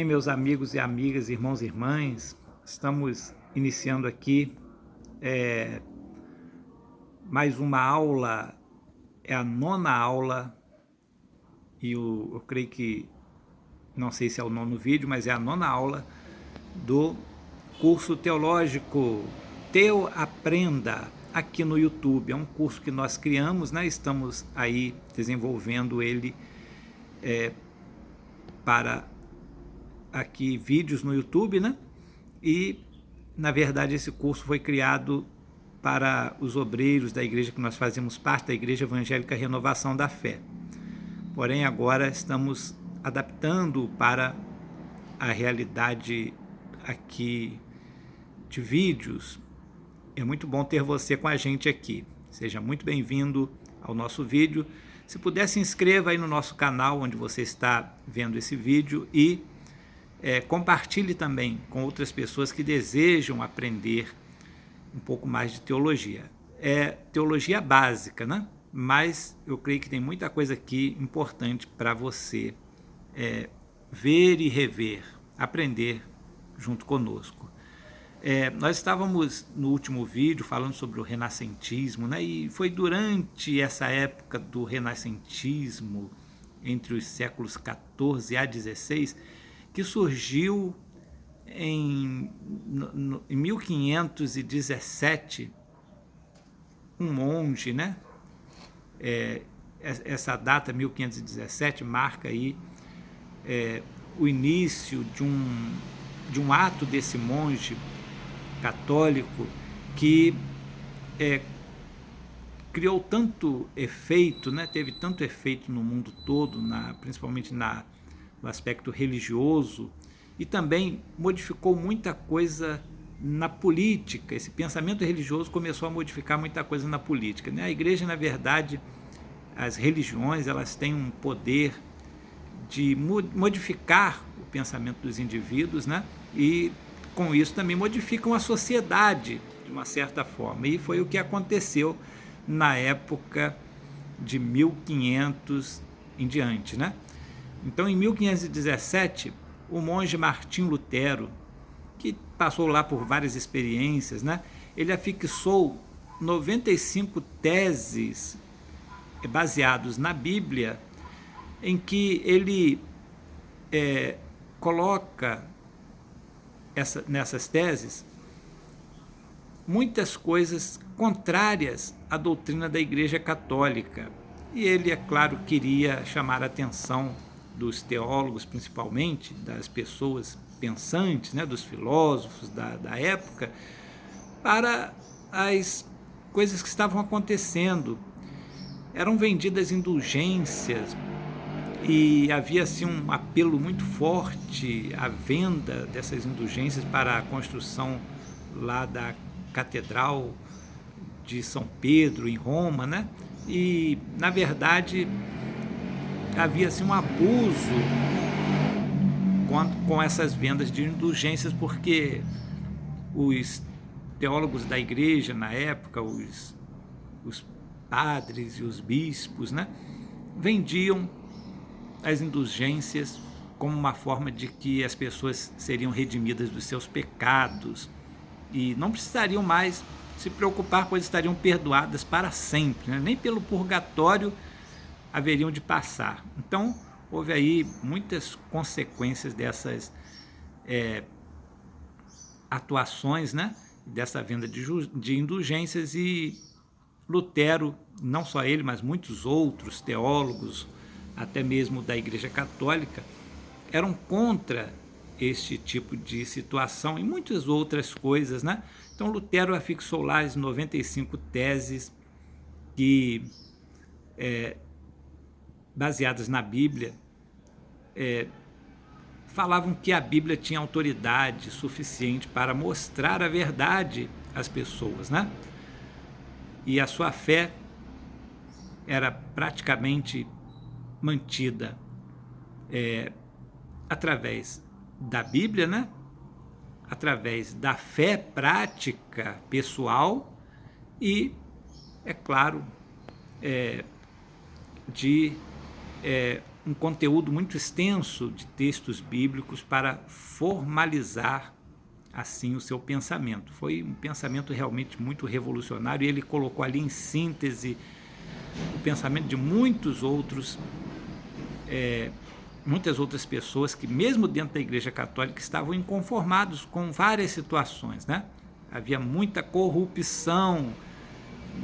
bem, meus amigos e amigas, irmãos e irmãs? Estamos iniciando aqui mais uma aula, é a 9ª aula, e eu creio que, não sei se é o 9º vídeo, mas é a 9ª aula do curso teológico Teu Aprenda, aqui no YouTube. É um curso que nós criamos, né? Estamos aí desenvolvendo ele para aqui vídeos no YouTube, né? E, na verdade, esse curso foi criado para os obreiros da igreja que nós fazemos parte, da Igreja Evangélica Renovação da Fé. Porém, agora estamos adaptando para a realidade aqui de vídeos. É muito bom ter você com a gente aqui. Seja muito bem-vindo ao nosso vídeo. Se puder, se inscreva aí no nosso canal onde você está vendo esse vídeo e compartilhe também com outras pessoas que desejam aprender um pouco mais de teologia. É teologia básica, né? Mas eu creio que tem muita coisa aqui importante para você ver e rever, aprender junto conosco. Nós estávamos no último vídeo falando sobre o renascentismo, né? E foi durante essa época do renascentismo, entre os séculos 14 a 16, que surgiu em 1517 um monge, né? Essa data, 1517, marca aí o início de um ato desse monge católico que criou tanto efeito, né? Teve tanto efeito no mundo todo, principalmente no aspecto religioso, e também modificou muita coisa na política. Esse pensamento religioso começou a modificar muita coisa na política, né? A igreja, na verdade, as religiões, elas têm um poder de modificar o pensamento dos indivíduos, né? E com isso também modificam a sociedade de uma certa forma. E foi o que aconteceu na época de 1500 em diante, né? Então, em 1517, o monge Martim Lutero, que passou lá por várias experiências, né? Ele afixou 95 teses baseados na Bíblia, em que ele coloca nessas teses muitas coisas contrárias à doutrina da Igreja Católica. E ele, é claro, queria chamar a atenção dos teólogos, principalmente, das pessoas pensantes, né, dos filósofos da época, para as coisas que estavam acontecendo. Eram vendidas indulgências e havia assim, um apelo muito forte à venda dessas indulgências para a construção lá da Catedral de São Pedro, em Roma, né? E, na verdade, havia assim, um abuso com essas vendas de indulgências, porque os teólogos da igreja, na época, os padres e os bispos, né, vendiam as indulgências como uma forma de que as pessoas seriam redimidas dos seus pecados e não precisariam mais se preocupar, pois estariam perdoadas para sempre, né? Nem pelo purgatório haveriam de passar. Então, houve aí muitas consequências dessas atuações, né? Dessa venda de indulgências, e Lutero, não só ele, mas muitos outros teólogos, até mesmo da Igreja Católica, eram contra este tipo de situação e muitas outras coisas, né? Então, Lutero afixou lá as 95 teses que, baseadas na Bíblia, falavam que a Bíblia tinha autoridade suficiente para mostrar a verdade às pessoas, né? E a sua fé era praticamente mantida através da Bíblia, né? Através da fé prática pessoal e, é claro, de um conteúdo muito extenso de textos bíblicos para formalizar assim o seu pensamento. Foi um pensamento realmente muito revolucionário e ele colocou ali em síntese o pensamento de muitas outras pessoas que mesmo dentro da Igreja Católica estavam inconformados com várias situações, né? Havia muita corrupção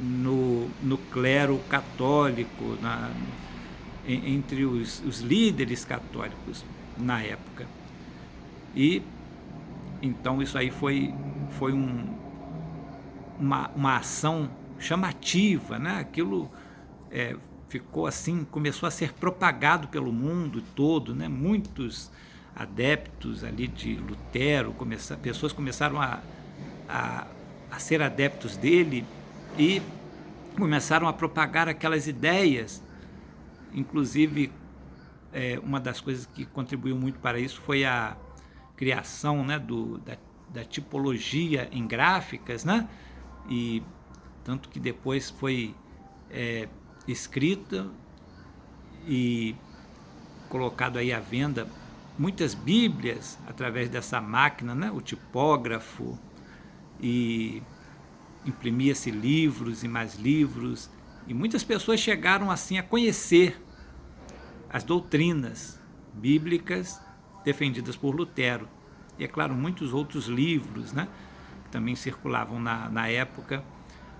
no clero católico, entre os líderes católicos na época. E então isso aí foi uma ação chamativa, né? Aquilo ficou assim, começou a ser propagado pelo mundo todo, né? Muitos adeptos ali de Lutero, pessoas começaram a ser adeptos dele e começaram a propagar aquelas ideias. Inclusive, uma das coisas que contribuiu muito para isso foi a criação, né, da tipologia em gráficas, né? E tanto que depois foi escrita e colocado aí à venda muitas bíblias através dessa máquina, né? O tipógrafo, e imprimia-se livros e mais livros, e muitas pessoas chegaram assim a conhecer as doutrinas bíblicas defendidas por Lutero. E, é claro, muitos outros livros, né, que também circulavam na época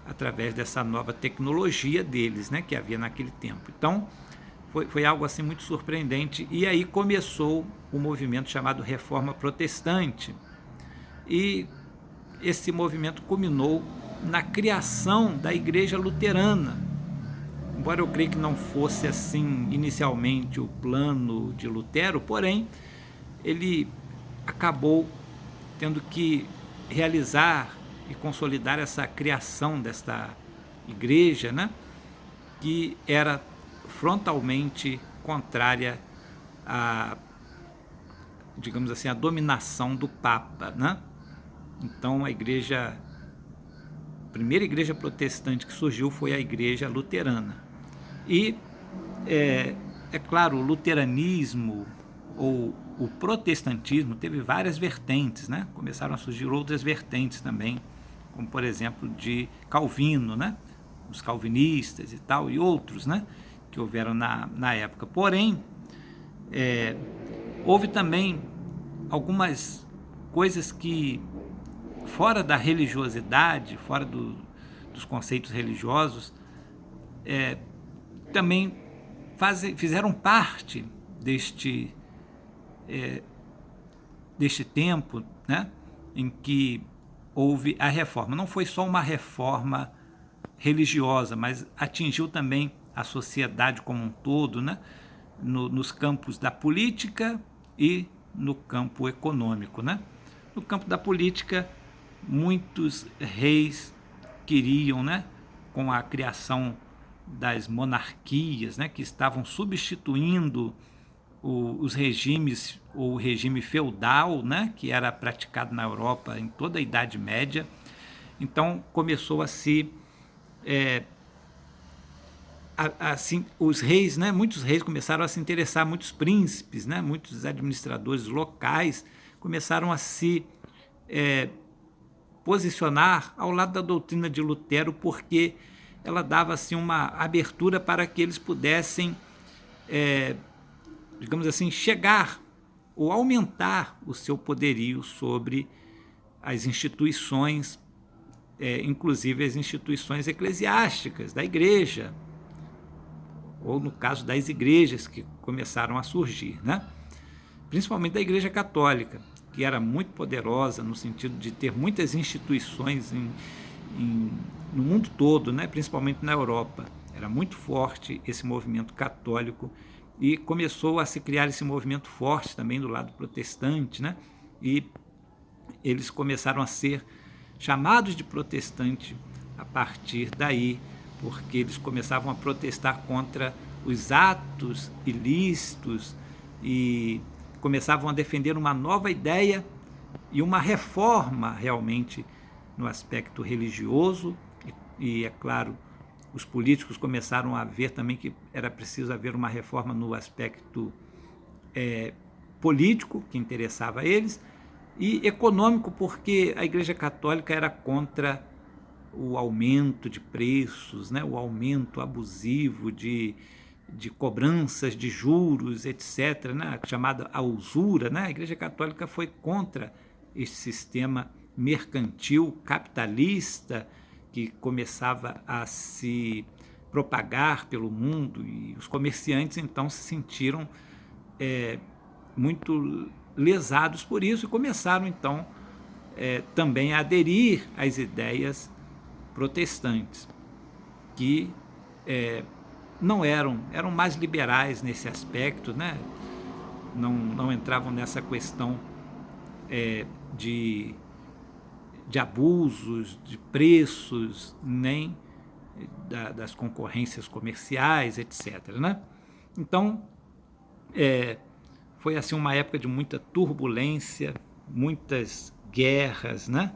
através dessa nova tecnologia deles, né, que havia naquele tempo. Então, foi algo assim muito surpreendente. E aí começou o movimento chamado Reforma Protestante. E esse movimento culminou na criação da Igreja Luterana. Embora eu creia que não fosse assim inicialmente o plano de Lutero, porém, ele acabou tendo que realizar e consolidar essa criação desta igreja, né, que era frontalmente contrária a, digamos assim, a dominação do Papa, né? Então a primeira igreja protestante que surgiu foi a igreja luterana. E é claro, o luteranismo ou o protestantismo teve várias vertentes, né? Começaram a surgir outras vertentes também, como por exemplo de Calvino, né? Os calvinistas e tal, e outros, né, que houveram na época. Porém, houve também algumas coisas que, fora da religiosidade, fora dos conceitos religiosos, também fizeram parte deste tempo, né, em que houve a reforma. Não foi só uma reforma religiosa, mas atingiu também a sociedade como um todo, né, nos campos da política e no campo econômico, né? No campo da política, muitos reis queriam, né, com a criação das monarquias, né, que estavam substituindo os regimes, ou o regime feudal, né, que era praticado na Europa em toda a Idade Média. Então começou a se assim, os reis, né, muitos reis começaram a se interessar, muitos príncipes, né, muitos administradores locais começaram a se posicionar ao lado da doutrina de Lutero, porque ela dava assim uma abertura para que eles pudessem, digamos assim, chegar ou aumentar o seu poderio sobre as instituições, inclusive as instituições eclesiásticas da igreja, ou no caso das igrejas que começaram a surgir, né? Principalmente da Igreja Católica, que era muito poderosa no sentido de ter muitas instituições no mundo todo, né? Principalmente na Europa. Era muito forte esse movimento católico e começou a se criar esse movimento forte também do lado protestante, né? E eles começaram a ser chamados de protestante a partir daí, porque eles começavam a protestar contra os atos ilícitos e começavam a defender uma nova ideia e uma reforma realmente no aspecto religioso e é claro, os políticos começaram a ver também que era preciso haver uma reforma no aspecto político, que interessava a eles, e econômico, porque a Igreja Católica era contra o aumento de preços, né, o aumento abusivo de cobranças de juros, etc., né, chamada a usura. Né? A Igreja Católica foi contra esse sistema mercantil capitalista que começava a se propagar pelo mundo, e os comerciantes então se sentiram muito lesados por isso e começaram então também a aderir às ideias protestantes, que não eram mais liberais nesse aspecto, né? Não entravam nessa questão de abusos, de preços, nem das concorrências comerciais, etc. Né? Então, foi assim uma época de muita turbulência, muitas guerras, né?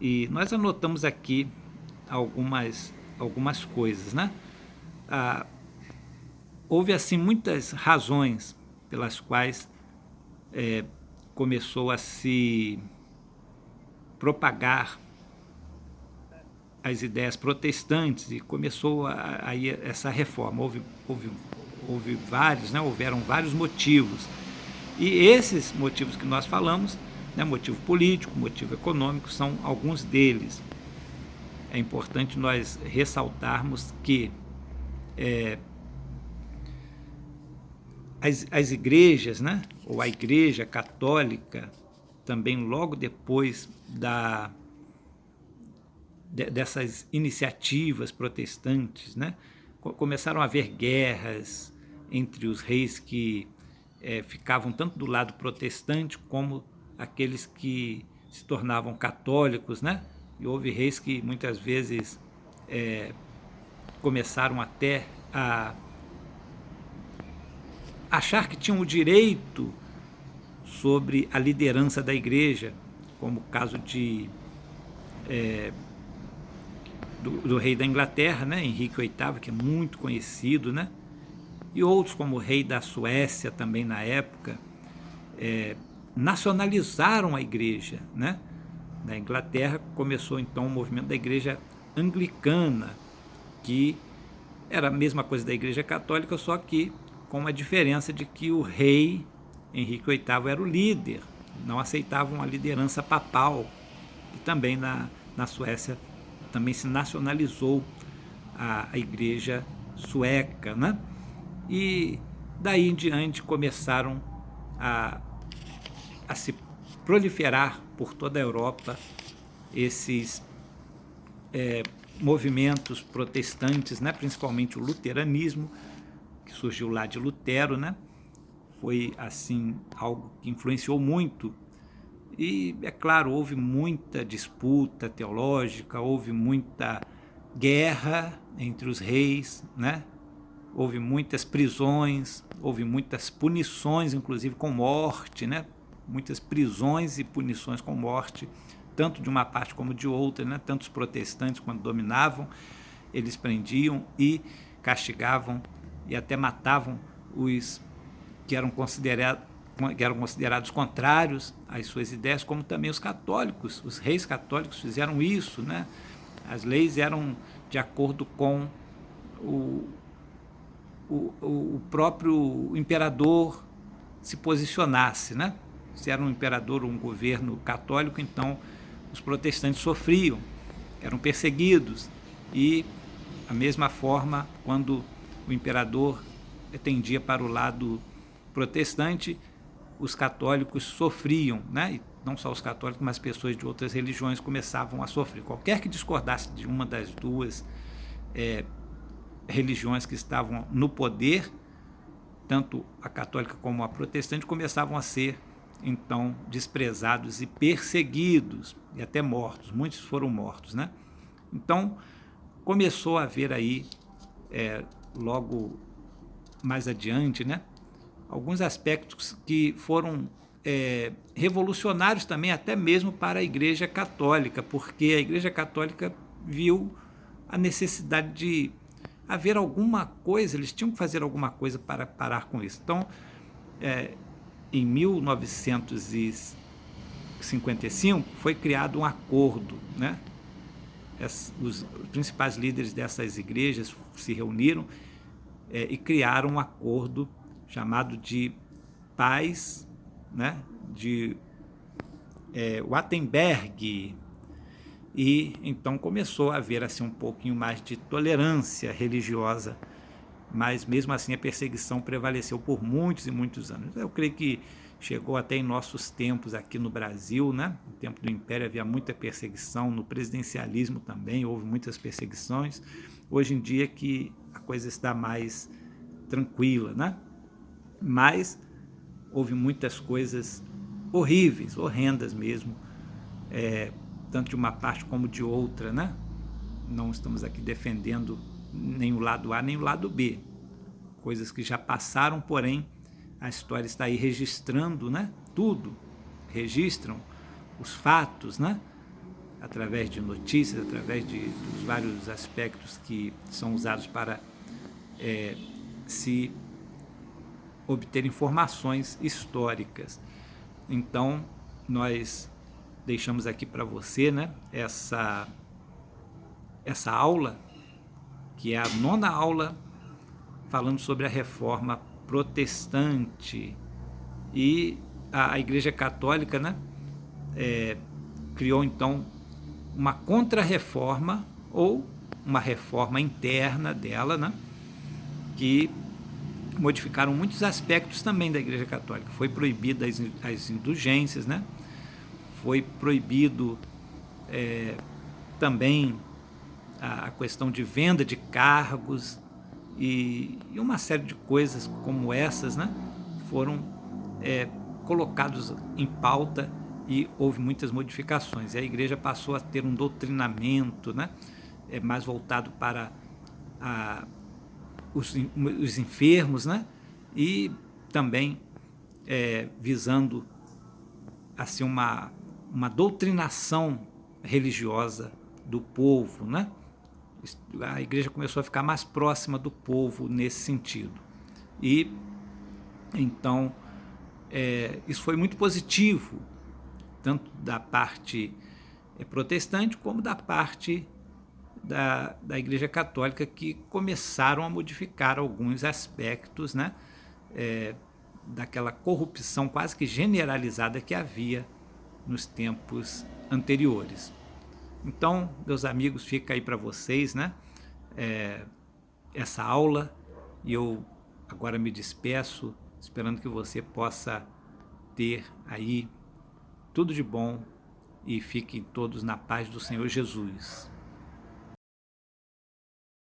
E nós anotamos aqui algumas coisas, né? Houve assim muitas razões pelas quais começou a se propagar as ideias protestantes e começou aí essa reforma. Houve vários, né? Houveram vários motivos. E esses motivos que nós falamos, né? Motivo político, motivo econômico, são alguns deles. É importante nós ressaltarmos que as igrejas, né? Ou a Igreja Católica, também logo depois dessas iniciativas protestantes, né? Começaram a haver guerras entre os reis que ficavam tanto do lado protestante como aqueles que se tornavam católicos, né? E houve reis que muitas vezes começaram até a achar que tinham o direito sobre a liderança da igreja, como o caso do rei da Inglaterra, né, Henrique VIII, que é muito conhecido, né, e outros como o rei da Suécia também na época, nacionalizaram a igreja, né. Na Inglaterra começou então o movimento da igreja anglicana, que era a mesma coisa da igreja católica, só que com a diferença de que o rei Henrique VIII era o líder, não aceitavam a liderança papal. E também na Suécia também se nacionalizou a igreja sueca, né? E daí em diante começaram a se proliferar por toda a Europa esses movimentos protestantes, né? Principalmente o luteranismo, que surgiu lá de Lutero, né? Foi assim algo que influenciou muito. E é claro, houve muita disputa teológica, houve muita guerra entre os reis, né? Houve muitas prisões, houve muitas punições, inclusive com morte, né? Muitas prisões e punições com morte, tanto de uma parte como de outra, né? Tanto os protestantes, quando dominavam, eles prendiam e castigavam e até matavam os que eram considerados contrários às suas ideias, como também os católicos. Os reis católicos fizeram isso, né? As leis eram de acordo com o próprio imperador se posicionasse, né? Se era um imperador ou um governo católico, então os protestantes sofriam, eram perseguidos. E da mesma forma, quando o imperador tendia para o lado protestante, os católicos sofriam, né? E não só os católicos, mas pessoas de outras religiões começavam a sofrer. Qualquer que discordasse de uma das duas religiões que estavam no poder, tanto a católica como a protestante, começavam a ser então desprezados e perseguidos e até mortos. Muitos foram mortos, né? Então começou a haver aí logo mais adiante, né, alguns aspectos que foram revolucionários também, até mesmo para a Igreja Católica, porque a Igreja Católica viu a necessidade de haver alguma coisa, eles tinham que fazer alguma coisa para parar com isso. Então, em 1955 foi criado um acordo, né? Os principais líderes dessas igrejas se reuniram e criaram um acordo chamado de Paz, né? De Wittenberg. E então começou a haver assim um pouquinho mais de tolerância religiosa, mas mesmo assim a perseguição prevaleceu por muitos e muitos anos. Eu creio que chegou até em nossos tempos aqui no Brasil, né? No tempo do Império havia muita perseguição, no presidencialismo também houve muitas perseguições. Hoje em dia que a coisa está mais tranquila, né? Mas houve muitas coisas horríveis, horrendas mesmo, tanto de uma parte como de outra, né? Não estamos aqui defendendo nem o lado A nem o lado B. Coisas que já passaram, porém, a história está aí registrando, né? Tudo. Registram os fatos, né? Através de notícias, através dos vários aspectos que são usados para se obter informações históricas. Então, nós deixamos aqui para você, né, essa aula, que é a 9ª aula, falando sobre a Reforma Protestante. E a Igreja Católica, né, criou então uma contra-reforma, ou uma reforma interna dela, né, que modificaram muitos aspectos também da Igreja Católica. Foi proibida as indulgências, né? Foi proibido também a questão de venda de cargos e uma série de coisas como essas, né? Foram colocados em pauta e houve muitas modificações. E a igreja passou a ter um doutrinamento, né? Mais voltado para os enfermos, né? E também visando assim uma doutrinação religiosa do povo, né? A igreja começou a ficar mais próxima do povo nesse sentido. E então isso foi muito positivo, tanto da parte protestante como da parte da Igreja Católica, que começaram a modificar alguns aspectos, né, daquela corrupção quase que generalizada que havia nos tempos anteriores. Então, meus amigos, fica aí para vocês, né, essa aula, e eu agora me despeço, esperando que você possa ter aí tudo de bom e fiquem todos na paz do Senhor Jesus.